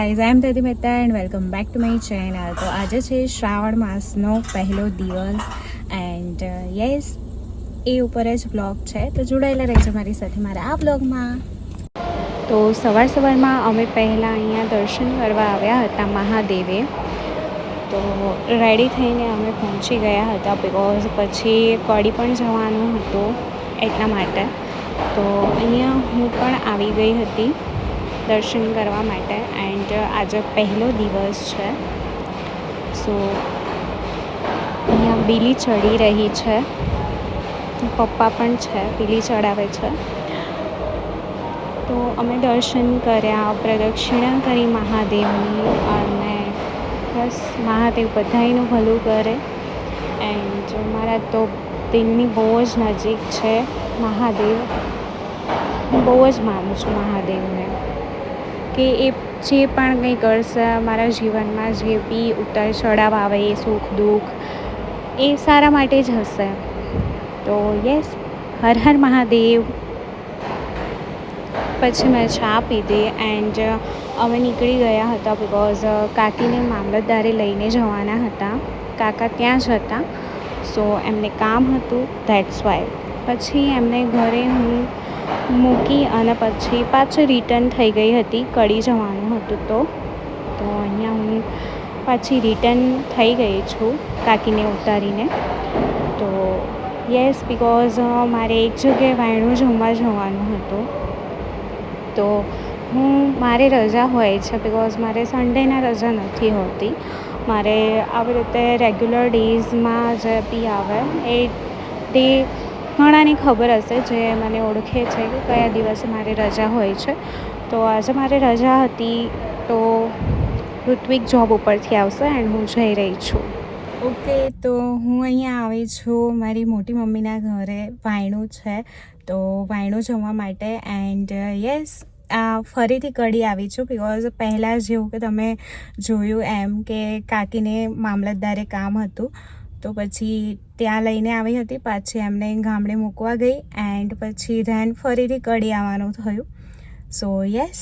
Guys I am Dhruti Mehta and welcome back to my channel. તો આજે છે શ્રાવણ માસનો પહેલો દિવસ એન્ડ યસ એ ઉપર જ બ્લોગ છે, તો જોડાયેલા રહેજો મારી સાથે મારા આ બ્લોગમાં. તો સવારમાં અમે પહેલાં અહીંયા દર્શન કરવા આવ્યા હતા મહાદેવે. તો રેડી થઈને અમે પહોંચી ગયા હતા બિકોઝ પછી કડી પણ જવાનું હતું એટલા માટે. તો અહીંયા હું પણ આવી ગઈ હતી દર્શન કરવા માટે એન્ડ આજે પહેલો દિવસ છે. સો અહીંયા બીલી ચડી રહી છે, પપ્પા પણ છે, બીલી ચડાવે છે. તો અમે દર્શન કર્યા, પ્રદક્ષિણા કરી મહાદેવની, અને બસ મહાદેવ બધાયનું ભલું કરે. એન્ડ મારા તો દિલની બહુ જ નજીક છે મહાદેવ. હું બહુ જ માનું છું મહાદેવને કે એ જે પણ કંઈ કરશે મારા જીવનમાં, જે બી ઉતાર ચઢાવ આવે, એ સુખ દુઃખ, એ સારા માટે જ હશે. તો યસ, હર હર મહાદેવ. પછી મેં ચા પીધી એન્ડ અમે નીકળી ગયા હતા બિકોઝ કાકીને મામલતદારે લઈને જવાના હતા. કાકા ત્યાં જ હતા, સો એમને કામ હતું, ધેટ્સ વાય. પછી એમને ઘરે હું મૂકી અને પછી પાછું રિટર્ન થઈ ગઈ હતી, કડી જવાનું હતું. તો અહીંયા હું પાછી રિટર્ન થઈ ગઈ છું કાકીને ઉતારીને. તો યસ, બિકોઝ મારે એક જગ્યાએ વાયણું જમવા જવાનું હતું. તો મારે રજા હોય છે બિકોઝ મારે સન્ડેના રજા નથી હોતી. મારે આવી રીતે રેગ્યુલર ડેઝમાં જે બી આવે એ ડે ઘણાને ખબર હશે જે મને ઓળખે છે કે કયા દિવસે મારે રજા હોય છે. તો આજે મારે રજા હતી, તો ઋત્વિક જોબ ઉપરથી આવશે એન્ડ હું જઈ રહી છું. ઓકે, તો હું અહીંયા આવી છું મારી મોટી મમ્મીના ઘરે. વાયણું છે, તો વાયણું જમવા માટે. એન્ડ યસ, ફરીથી કડી આવી છું બિકોઝ પહેલાં જેવું કે તમે જોયું એમ કે કાકીને મામલતદારે કામ હતું, તો પછી ત્યાં લઈને આવી હતી. પાછી એમને ગામડે મૂકવા ગઈ એન્ડ પછી ધેન ફરીથી કડી આવવાનું થયું. સો યસ,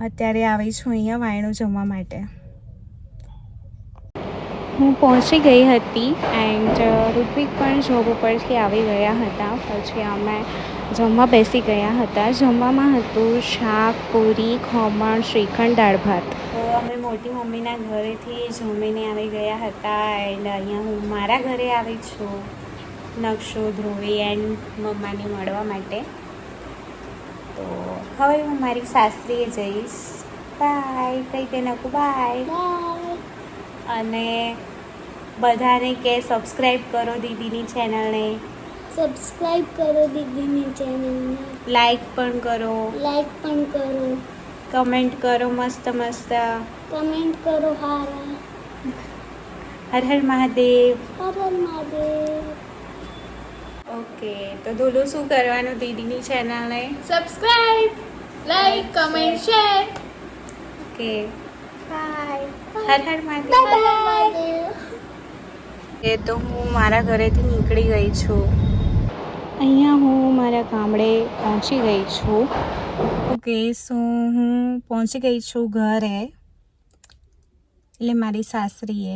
અત્યારે આવી છું અહીંયા વાયણું જમવા માટે. હું પહોંચી ગઈ હતી એન્ડ ઋત્વિક પણ જોબ ઉપરથી આવી ગયા હતા. પછી અમે જમવા બેસી ગયા હતા. જમવામાં હતું શાક, પૂરી, ખમણ, શ્રીખંડ, દાળ ભાત. તો અમે મોટી મમ્મીના ઘરેથી જમીને આવી ગયા હતા એન્ડ અહીંયા હું મારા ઘરે આવી છું નકશો, ધ્રુવી એન્ડ મમ્માને મળવા માટે. તો હવે હું મારી સાસરીએ જઈશ. બાય કહી દે નકુ, બાય. અને બધાને કે સબસ્ક્રાઈબ કરો દીદીની ચેનલને, સબસ્ક્રાઇબ કરો દીદીની ચેનલને, લાઈક પણ કરો, કમેન્ટ કરો મસ્ત મસ્ત, કમેન્ટ કરો હારા. હર હર મહાદેવ. હર હર મહાદેવ. ઓકે, તો ધોલું શું કરવાનું દીદીની ચેનલને? Subscribe, like, comment, share. Okay, bye. Har Har Mahadev. Bye. એ તો હું મારા ઘરેથી નીકળી ગઈ છું. અહીંયા હું મારા ગામડે પહોંચી ગઈ છું. ઓકે, સો હું પહોંચી ગઈ છું ઘરે, એટલે મારી સાસરીએ.